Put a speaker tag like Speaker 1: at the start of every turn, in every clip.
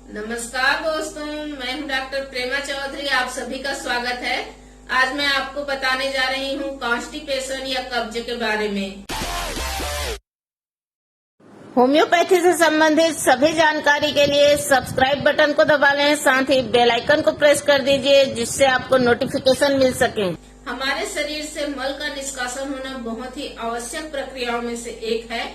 Speaker 1: नमस्कार दोस्तों, मैं हूं डॉक्टर प्रेमा चौधरी। आप सभी का स्वागत है। आज मैं आपको बताने जा रही हूं कॉन्स्टिपेशन या कब्ज के बारे में। होम्योपैथी से संबंधित सभी जानकारी के लिए सब्सक्राइब बटन को दबा लें, साथ ही बेल आइकन को प्रेस कर दीजिए जिससे आपको नोटिफिकेशन मिल सके। हमारे शरीर से मल का निष्कासन होना बहुत ही आवश्यक प्रक्रियाओं में से एक है।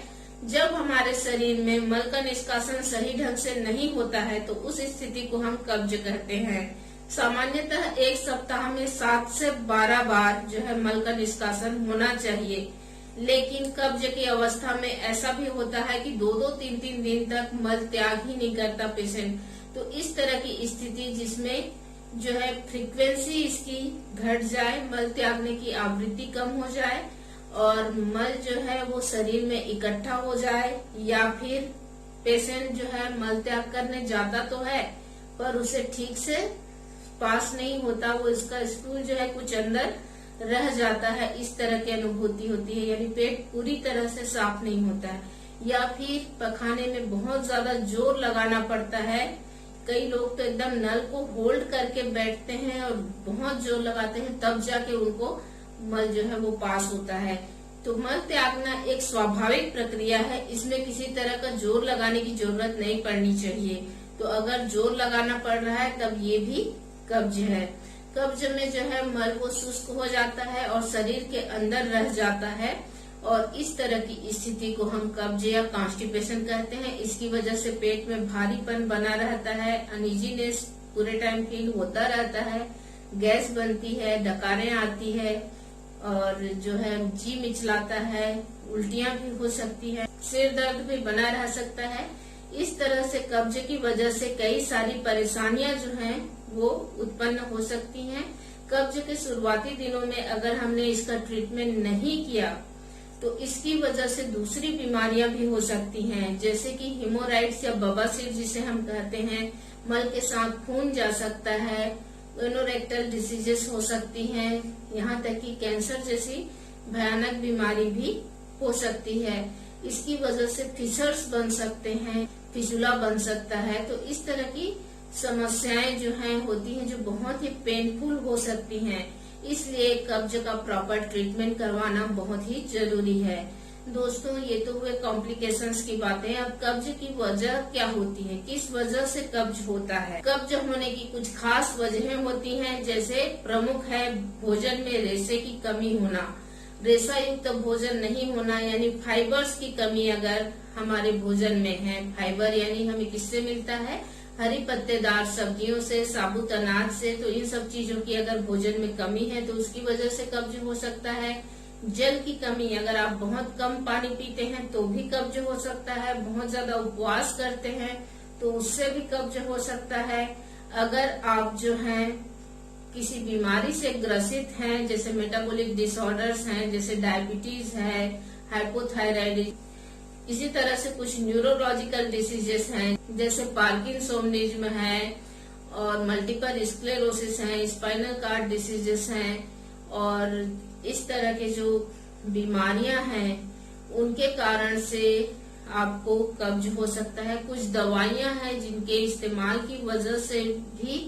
Speaker 1: जब हमारे शरीर में मल का निष्कासन सही ढंग से नहीं होता है तो उस स्थिति को हम कब्ज कहते हैं। सामान्यतः एक सप्ताह में 7 से 12 बार जो है मल का निष्कासन होना चाहिए, लेकिन कब्ज की अवस्था में ऐसा भी होता है कि 2-2, 3-3 दिन तक मल त्याग ही नहीं करता पेशेंट। तो इस तरह की स्थिति जिसमें जो है फ्रीक्वेंसी इसकी घट जाए, मल त्यागने की आवृत्ति कम हो जाए और मल जो है वो शरीर में इकट्ठा हो जाए, या फिर पेशेंट जो है मल त्याग करने जाता तो है पर उसे ठीक से पास नहीं होता, वो इसका स्टूल जो है कुछ अंदर रह जाता है। इस तरह की अनुभूति होती है, यानी पेट पूरी तरह से साफ नहीं होता है, या फिर पखाने में बहुत ज्यादा जोर लगाना पड़ता है। कई लोग तो एकदम नल को होल्ड करके बैठते हैं और बहुत जोर लगाते हैं, तब जाके उनको मल जो है वो पास होता है। तो मल त्यागना एक स्वाभाविक प्रक्रिया है, इसमें किसी तरह का जोर लगाने की जरूरत नहीं पड़नी चाहिए। तो अगर जोर लगाना पड़ रहा है तब ये भी कब्ज है। कब्ज में जो है मल वो शुष्क हो जाता है और शरीर के अंदर रह जाता है, और इस तरह की स्थिति को हम कब्ज या कॉन्स्टिपेशन कहते हैं। इसकी वजह से पेट में भारीपन बना रहता है, अनइजीनेस पूरे टाइम फील होता रहता है, गैस बनती है, डकारें आती है और जो है जी मिचलाता है, उल्टियां भी हो सकती है, सिर दर्द भी बना रह सकता है। इस तरह से कब्ज की वजह से कई सारी परेशानियां जो हैं वो उत्पन्न हो सकती हैं। कब्ज के शुरुआती दिनों में अगर हमने इसका ट्रीटमेंट नहीं किया तो इसकी वजह से दूसरी बीमारियां भी हो सकती हैं, जैसे कि हिमोराइड्स या बवासीर जिसे हम कहते हैं। मल के साथ खून जा सकता है, एनोरेक्टल डिसीजेस हो सकती हैं, यहाँ तक कि कैंसर जैसी भयानक बीमारी भी हो सकती है। इसकी वजह से फिशर्स बन सकते हैं, फिसुला बन सकता है। तो इस तरह की समस्याएं जो हैं होती हैं जो बहुत ही पेनफुल हो सकती हैं, इसलिए कब्ज का प्रॉपर ट्रीटमेंट करवाना बहुत ही जरूरी है। दोस्तों, ये तो हुए कॉम्प्लिकेशंस की बातें। अब कब्ज की वजह क्या होती है, किस वजह से कब्ज होता है? कब्ज होने की कुछ खास वजहें होती हैं, जैसे प्रमुख है भोजन में रेशे की कमी होना, रेशा युक्त भोजन नहीं होना, यानी फाइबर्स की कमी अगर हमारे भोजन में है। फाइबर यानी हमें किससे मिलता है? हरी पत्तेदार सब्जियों से, साबुत अनाज से। तो इन सब चीजों की अगर भोजन में कमी है तो उसकी वजह से कब्ज हो सकता है। जल की कमी, अगर आप बहुत कम पानी पीते हैं तो भी कब्ज हो सकता है। बहुत ज्यादा उपवास करते हैं तो उससे भी कब्ज हो सकता है। अगर आप जो है किसी बीमारी से ग्रसित हैं, जैसे मेटाबॉलिक डिसऑर्डर्स हैं, जैसे डायबिटीज है, हाइपोथायराइडिज्म, इसी तरह से कुछ न्यूरोलॉजिकल डिसीजेस हैं, जैसे पार्किंसोनिज्म है और मल्टीपल स्क्लेरोसिस है, स्पाइनल कार्ड डिसीजेस हैं, और इस तरह के जो बीमारियां हैं उनके कारण से आपको कब्ज हो सकता है। कुछ दवाइयां हैं जिनके इस्तेमाल की वजह से भी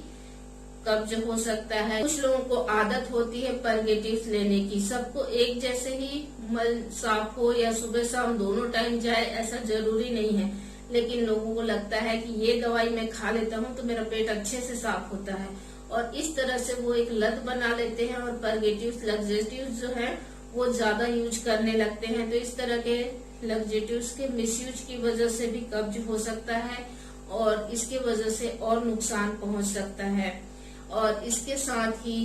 Speaker 1: कब्ज हो सकता है। कुछ लोगों को आदत होती है परगेटिव्स लेने की। सबको एक जैसे ही मल साफ हो या सुबह शाम दोनों टाइम जाए ऐसा जरूरी नहीं है, लेकिन लोगों को लगता है कि ये दवाई मैं खा लेता हूँ तो मेरा पेट अच्छे से साफ होता है, और इस तरह से वो एक लत बना लेते हैं और परगेटिव्स, लग्जेटिव्स जो है वो ज्यादा यूज करने लगते हैं। तो इस तरह के लग्जेटिव्स के मिसयूज की वजह से भी कब्ज हो सकता है और इसके वजह से और नुकसान पहुंच सकता है। और इसके साथ ही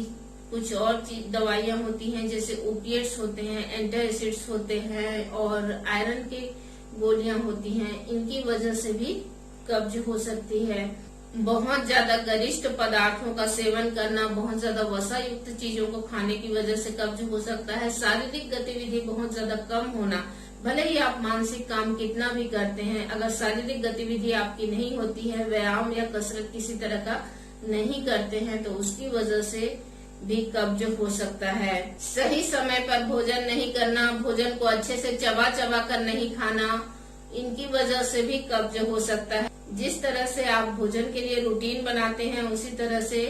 Speaker 1: कुछ और दवाइयां होती हैं, जैसे ओपिएट्स होते हैं, एंटासिड्स होते हैं और आयरन की गोलियां होती हैं। इनकी वजह से भी कब्ज हो सकती है। बहुत ज्यादा गरिष्ठ पदार्थों का सेवन करना, बहुत ज्यादा वसा युक्त चीजों को खाने की वजह से कब्ज हो सकता है। शारीरिक गतिविधि बहुत ज्यादा कम होना, भले ही आप मानसिक काम कितना भी करते हैं, अगर शारीरिक गतिविधि आपकी नहीं होती है, व्यायाम या कसरत किसी तरह का नहीं करते हैं, तो उसकी वजह से भी कब्ज हो सकता है। सही समय पर भोजन नहीं करना, भोजन को अच्छे से चबा चबा कर नहीं खाना, इनकी वजह से भी कब्ज हो सकता है। जिस तरह से आप भोजन के लिए रूटीन बनाते हैं उसी तरह से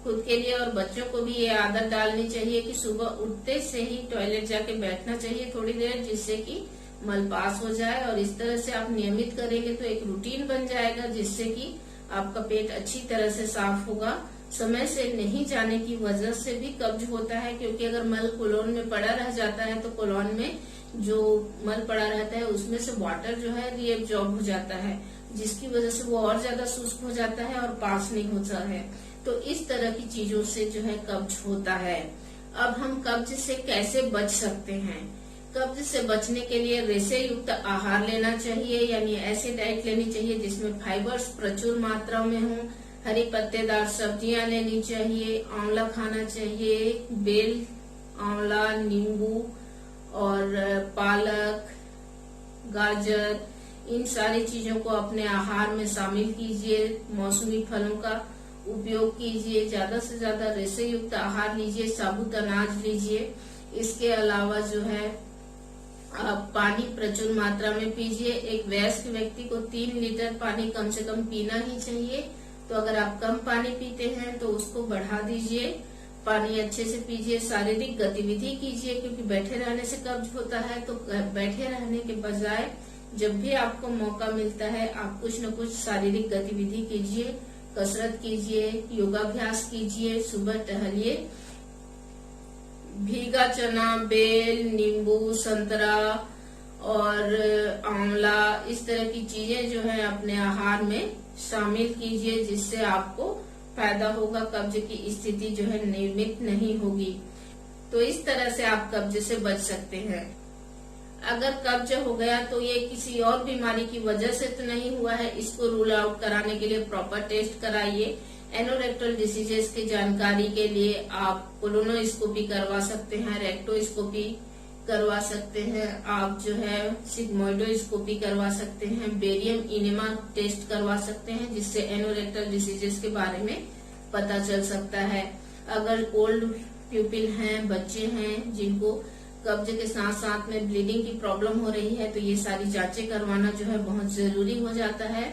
Speaker 1: खुद के लिए और बच्चों को भी ये आदत डालनी चाहिए कि सुबह उठते से ही टॉयलेट जाके बैठना चाहिए थोड़ी देर, जिससे कि मल पास हो जाए। और इस तरह से आप नियमित करेंगे तो एक रूटीन बन जाएगा, जिससे कि आपका पेट अच्छी तरह से साफ होगा। समय से नहीं जाने की वजह से भी कब्ज होता है, क्योंकि अगर मल कोलोन में पड़ा रह जाता है तो कोलोन में जो मल पड़ा रहता है उसमें से वाटर जो है रीएब्जॉर्ब हो जाता है, जिसकी वजह से वो और ज्यादा शुष्क हो जाता है और पास नहीं होता है। तो इस तरह की चीजों से जो है कब्ज होता है। अब हम कब्ज से कैसे बच सकते हैं? कब्ज से बचने के लिए रेशे युक्त आहार लेना चाहिए, यानी ऐसी डाइट लेनी चाहिए जिसमें फाइबर्स प्रचुर मात्रा में हो। हरी पत्तेदार सब्जियां लेनी चाहिए, आंवला खाना चाहिए, बेल, आंवला, नींबू और पालक, गाजर, इन सारी चीजों को अपने आहार में शामिल कीजिए। मौसमी फलों का उपयोग कीजिए, ज्यादा से ज्यादा रेशे युक्त आहार लीजिए, साबुत अनाज लीजिए। इसके अलावा जो है आप पानी प्रचुर मात्रा में पीजिए। एक वयस्क व्यक्ति को 3 लीटर पानी कम से कम पीना ही चाहिए। तो अगर आप कम पानी पीते हैं तो उसको बढ़ा दीजिए, पानी अच्छे से पीजिए। शारीरिक गतिविधि कीजिए, क्योंकि बैठे रहने से कब्ज होता है। तो बैठे रहने के बजाय जब भी आपको मौका मिलता है आप कुछ न कुछ शारीरिक गतिविधि कीजिए, कसरत कीजिए, योगाभ्यास कीजिए, सुबह टहलिए। भीगा चना, बेल, नींबू, संतरा और आंवला, इस तरह की चीजें जो है अपने आहार में शामिल कीजिए, जिससे आपको फायदा होगा। कब्ज की स्थिति जो है नियमित नहीं होगी। तो इस तरह से आप कब्ज से बच सकते हैं। अगर कब्ज हो गया तो ये किसी और बीमारी की वजह से तो नहीं हुआ है, इसको रूल आउट कराने के लिए प्रॉपर टेस्ट कराइए। एनोरेक्टल डिसीजेस की जानकारी के लिए आप कोलोनोस्कोपी करवा सकते हैं, रेक्टोस्कोपी करवा सकते हैं, आप जो है सिग्मोइडोस्कोपी करवा सकते हैं, बेरियम इनेमा टेस्ट करवा सकते हैं, जिससे एनोरेक्टल डिसीजेस के बारे में पता चल सकता है। अगर ओल्ड प्यूपिल हैं, बच्चे हैं जिनको कब्ज के साथ साथ में ब्लीडिंग की प्रॉब्लम हो रही है, तो ये सारी जांचें करवाना जो है बहुत जरूरी हो जाता है।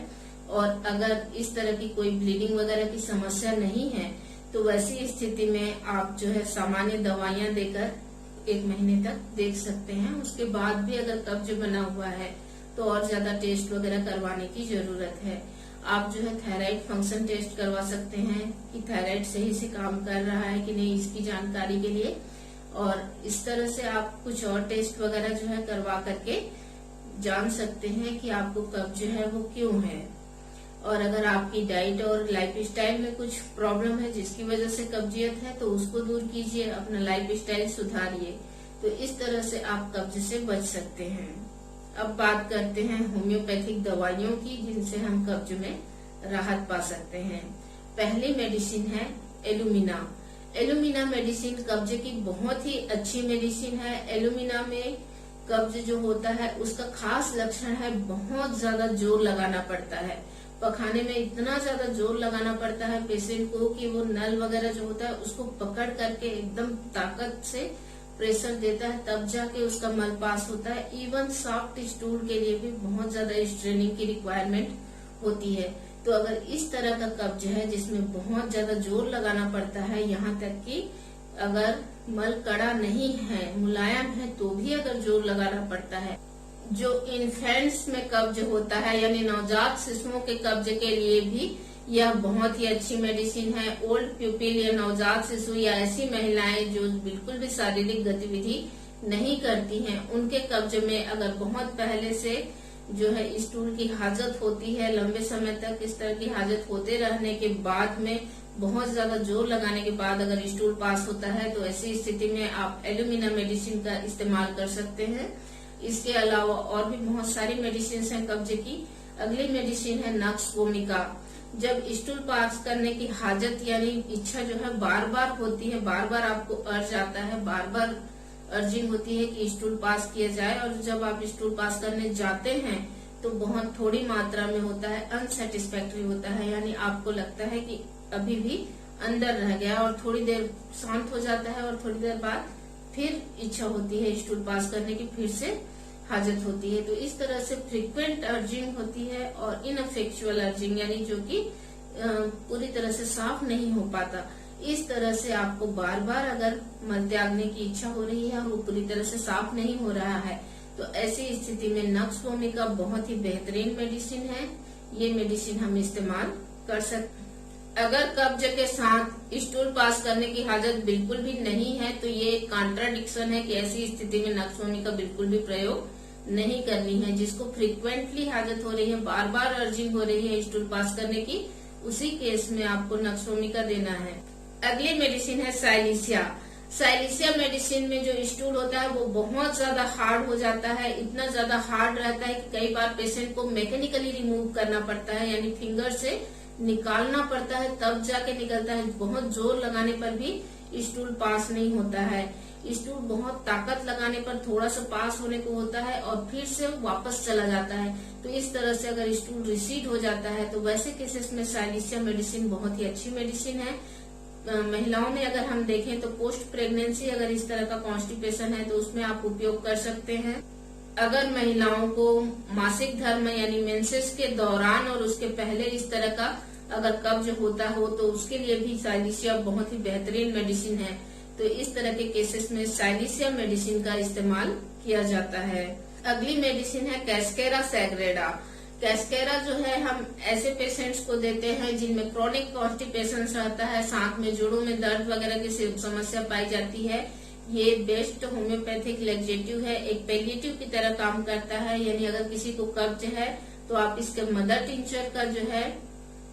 Speaker 1: और अगर इस तरह की कोई ब्लीडिंग वगैरह की समस्या नहीं है तो वैसी स्थिति में आप जो है सामान्य दवाइयां देकर 1 महीने तक देख सकते हैं। उसके बाद भी अगर कब्ज बना हुआ है तो और ज्यादा टेस्ट वगैरह करवाने की जरूरत है। आप जो है थायराइड फंक्शन टेस्ट करवा सकते हैं कि थायराइड सही से काम कर रहा है कि नहीं, इसकी जानकारी के लिए। और इस तरह से आप कुछ और टेस्ट वगैरह जो है करवा करके जान सकते हैं कि आपको कब्ज जो है वो क्यों है। और अगर आपकी डाइट और लाइफस्टाइल में कुछ प्रॉब्लम है जिसकी वजह से कब्जियत है तो उसको दूर कीजिए, अपना लाइफस्टाइल सुधारिए। तो इस तरह से आप कब्ज से बच सकते हैं। अब बात करते हैं होम्योपैथिक दवाइयों की, जिनसे हम कब्ज में राहत पा सकते हैं। पहली मेडिसिन है एलुमिना। एलुमिना मेडिसिन कब्ज की बहुत ही अच्छी मेडिसिन है। एलुमिना में कब्ज जो होता है उसका खास लक्षण है बहुत ज्यादा जोर लगाना पड़ता है। पखाने में इतना ज्यादा जोर लगाना पड़ता है पेशेंट को कि वो नल वगैरह जो होता है उसको पकड़ करके एकदम ताकत से प्रेशर देता है, तब जाके उसका मल पास होता है। इवन सॉफ्ट स्टूल के लिए भी बहुत ज्यादा स्ट्रेनिंग की रिक्वायरमेंट होती है। तो अगर इस तरह का कब्ज है जिसमें बहुत ज्यादा जोर लगाना पड़ता है, यहाँ तक कि अगर मल कड़ा नहीं है, मुलायम है, तो भी अगर जोर लगाना पड़ता है। जो इन्फेंट्स में कब्ज होता है यानी नवजात शिशुओं के कब्ज के लिए भी यह बहुत ही अच्छी मेडिसिन है। ओल्ड प्यूपिल या नवजात शिशु या ऐसी महिलाएं जो बिल्कुल भी शारीरिक गतिविधि नहीं करती हैं, उनके कब्ज में अगर बहुत पहले से जो है स्टूल की हाजत होती है, लंबे समय तक इस तरह की हाजत होते रहने के बाद में बहुत ज्यादा जोर लगाने के बाद अगर स्टूल पास होता है, तो ऐसी स्थिति में आप एलुमिना मेडिसिन का इस्तेमाल कर सकते हैं। इसके अलावा और भी बहुत सारी मेडिसिन हैं कब्ज की। अगली मेडिसिन है नक्स वोमिका। जब स्टूल पास करने की हाजत यानी इच्छा जो है बार बार होती है, बार बार आपको अर्ज आता है, बार बार अर्जिंग होती है कि स्टूल पास किया जाए, और जब आप स्टूल पास करने जाते हैं तो बहुत थोड़ी मात्रा में होता है, अनसेटिस्फैक्टरी होता है, यानी आपको लगता है कि अभी भी अंदर रह गया, और थोड़ी देर शांत हो जाता है और थोड़ी देर बाद फिर इच्छा होती है स्टूल पास करने की, फिर से हाजत होती है। तो इस तरह से फ्रीक्वेंट अर्जिंग होती है और इनफेक्चुअल अर्जिंग यानी जो कि पूरी तरह से साफ नहीं हो पाता। इस तरह से आपको बार बार अगर मल त्यागने की इच्छा हो रही है और वो पूरी तरह से साफ नहीं हो रहा है तो ऐसी स्थिति में नक्स भूमिका बहुत ही बेहतरीन मेडिसिन है। ये मेडिसिन हम इस्तेमाल कर सकते हैं। अगर कब्ज के साथ स्टूल पास करने की हाजत बिल्कुल भी नहीं है तो ये कॉन्ट्राडिक्शन है कि ऐसी स्थिति में नक्स भूमिका बिल्कुल भी प्रयोग नहीं करनी है। जिसको फ्रीक्वेंटली हाजत हो रही है, बार बार अर्जिंग हो रही है स्टूल पास करने की, उसी केस में आपको नक्स भूमिका देना है। अगली मेडिसिन है साइलिसिया। साइलिसिया मेडिसिन में जो स्टूल होता है वो बहुत ज्यादा हार्ड हो जाता है। इतना ज्यादा हार्ड रहता है कि कई बार पेशेंट को मैकेनिकली रिमूव करना पड़ता है, यानी फिंगर से निकालना पड़ता है तब जाके निकलता है। बहुत जोर लगाने पर भी स्टूल पास नहीं होता है। स्टूल बहुत ताकत लगाने पर थोड़ा सा पास होने को होता है और फिर से वापस चला जाता है। तो इस तरह से अगर स्टूल रिसीड हो जाता है तो वैसे केसेस में साइलिसिया मेडिसिन बहुत ही अच्छी मेडिसिन है। महिलाओं में अगर हम देखें तो पोस्ट प्रेगनेंसी अगर इस तरह का कॉन्स्टिपेशन है तो उसमें आप उपयोग कर सकते हैं। अगर महिलाओं को मासिक धर्म यानी मेंसेस के दौरान और उसके पहले इस तरह का अगर कब्ज होता हो तो उसके लिए भी साइलिसिया बहुत ही बेहतरीन मेडिसिन है। तो इस तरह के केसेस में साइलिसिया मेडिसिन का इस्तेमाल किया जाता है। अगली मेडिसिन है कैस्केरा सैग्रेडा। कैस्केरा जो है हम ऐसे पेशेंट्स को देते हैं जिनमें क्रॉनिक कॉन्स्टिपेशन रहता है, साथ में जोड़ों में दर्द वगैरह की समस्या पाई जाती है। ये बेस्ट होम्योपैथिक लेक्जेटिव है, एक पेलिएटिव की तरह काम करता है। यानी अगर किसी को कब्ज है तो आप इसके मदर टिंचर का जो है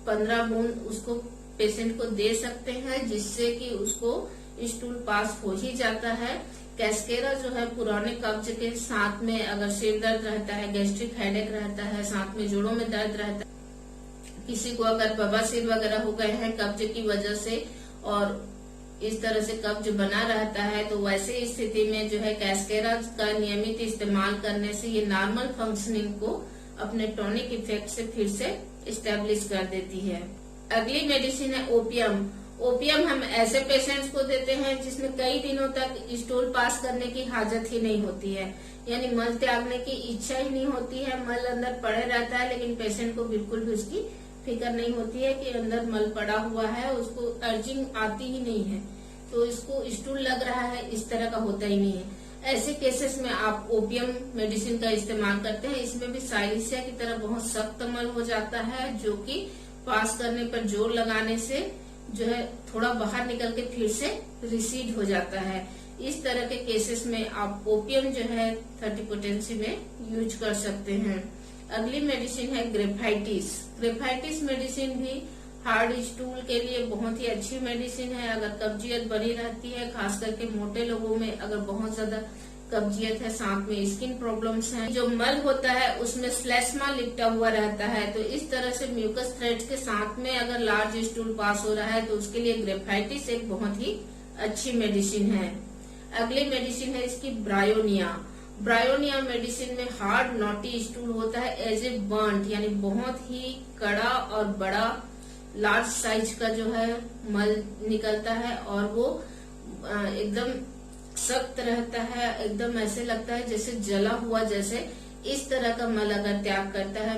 Speaker 1: 15 बूंद उसको पेशेंट को दे सकते हैं, जिससे कि उसको स्टूल पास हो ही जाता है। कैस्केरा जो है पुराने कब्ज के साथ में अगर सिर दर्द रहता है, गैस्ट्रिक हेडेक रहता है, साथ में जोड़ों में दर्द रहता है, किसी को अगर बवासीर वगैरह हो गए हैं कब्ज की वजह से और इस तरह से कब्ज बना रहता है तो वैसे स्थिति में जो है कैस्केरा का नियमित इस्तेमाल करने से ये नॉर्मल फंक्शनिंग को अपने टॉनिक इफेक्ट से फिर से इस्टेब्लिश कर देती है। अगली मेडिसिन है ओपियम। ओपियम हम ऐसे पेशेंट्स को देते हैं जिसमें कई दिनों तक स्टूल पास करने की हाजत ही नहीं होती है, यानी मल त्यागने की इच्छा ही नहीं होती है। मल अंदर पड़े रहता है लेकिन पेशेंट को बिल्कुल भी उसकी फिक्र नहीं होती है कि अंदर मल पड़ा हुआ है, उसको अर्जिंग आती ही नहीं है, तो इसको स्टूल लग रहा है, इस तरह का होता ही नहीं है। ऐसे केसेस में आप ओपियम मेडिसिन का इस्तेमाल करते हैं। इसमें भी साइलिसिया की तरह बहुत सख्त मल हो जाता है जो कि पास करने पर जोर लगाने से जो है थोड़ा बाहर निकल के फिर से रिसीड हो जाता है। इस तरह के केसेस में आप ओपियम जो है 30 पोटेंसी में यूज कर सकते हैं। अगली मेडिसिन है ग्रेफाइटिस। ग्रेफाइटिस मेडिसिन भी हार्ड स्टूल के लिए बहुत ही अच्छी मेडिसिन है। अगर कब्जियत बनी रहती है, खास करके मोटे लोगों में अगर बहुत ज्यादा कब्जियत है, साथ में स्किन प्रॉब्लम्स हैं, जो मल होता है उसमें स्लेस्मा लिपटा हुआ रहता है, तो इस तरह से म्यूकस थ्रेड्स के साथ में अगर लार्ज स्टूल पास हो रहा है तो उसके लिए ग्रेफाइटिस एक बहुत ही अच्छी मेडिसिन है। अगली मेडिसिन है इसकी ब्रायोनिया। ब्रायोनिया मेडिसिन में हार्ड नॉटी स्टूल होता है एज ए बर्न्ट, यानी बहुत ही कड़ा और बड़ा लार्ज साइज का जो है मल निकलता है और वो एकदम सख्त रहता है, एकदम ऐसे लगता है जैसे जला हुआ, जैसे इस तरह का मल अगर त्याग करता है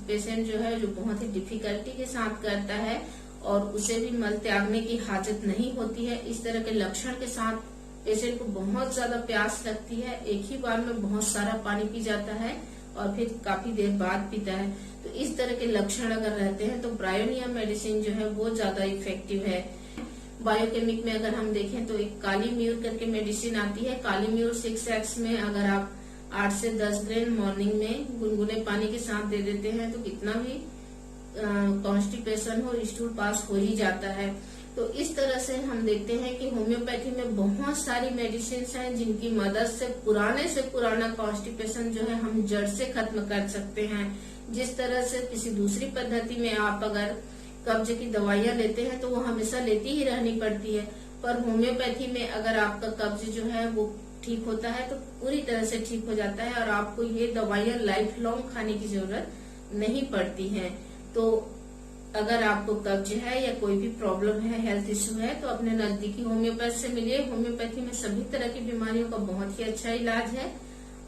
Speaker 1: पेशेंट जो है, जो बहुत ही डिफिकल्टी के साथ करता है और उसे भी मल त्यागने की हाजत नहीं होती है। इस तरह के लक्षण के साथ पेशेंट को बहुत ज्यादा प्यास लगती है, एक ही बार में बहुत सारा पानी पी जाता है और फिर काफी देर बाद पीता है। तो इस तरह के लक्षण अगर रहते हैं तो ब्रायोनिया मेडिसिन जो है वो ज्यादा इफेक्टिव है। बायोकेमिक में अगर हम देखें तो एक काली म्यूर करके मेडिसिन आती है। काली म्यूर 6x में अगर आप 8 से 10 ग्रेन मॉर्निंग में गुनगुने पानी के साथ दे देते हैं तो कितना भी कॉन्स्टिपेशन हो, स्टूल पास हो ही जाता है। तो इस तरह से हम देखते हैं कि होम्योपैथी में बहुत सारी मेडिसिन हैं जिनकी मदद से पुराना कॉन्स्टिपेशन जो है हम जड़ से खत्म कर सकते हैं। जिस तरह से किसी दूसरी पद्धति में आप अगर कब्ज की दवाइयां लेते हैं तो वो हमेशा लेती ही रहनी पड़ती है, पर होम्योपैथी में अगर आपका कब्ज जो है वो ठीक होता है तो पूरी तरह से ठीक हो जाता है और आपको ये दवाइयां लाइफ लॉन्ग खाने की जरूरत नहीं पड़ती है। तो अगर आपको कब्ज है या कोई भी प्रॉब्लम है, हेल्थ इश्यू है, तो अपने नजदीकी होम्योपैथ से मिलिए। होम्योपैथी में सभी तरह की बीमारियों का बहुत ही अच्छा इलाज है।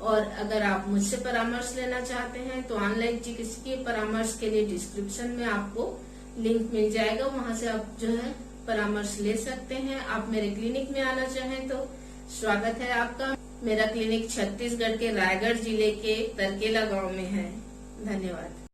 Speaker 1: और अगर आप मुझसे परामर्श लेना चाहते हैं तो ऑनलाइन चिकित्सकीय परामर्श के लिए डिस्क्रिप्शन में आपको लिंक मिल जाएगा, वहां से आप जो है परामर्श ले सकते हैं। आप मेरे क्लिनिक में आना चाहें तो स्वागत है आपका। मेरा क्लिनिक छत्तीसगढ़ के रायगढ़ जिले के तरकेला गांव में है। धन्यवाद।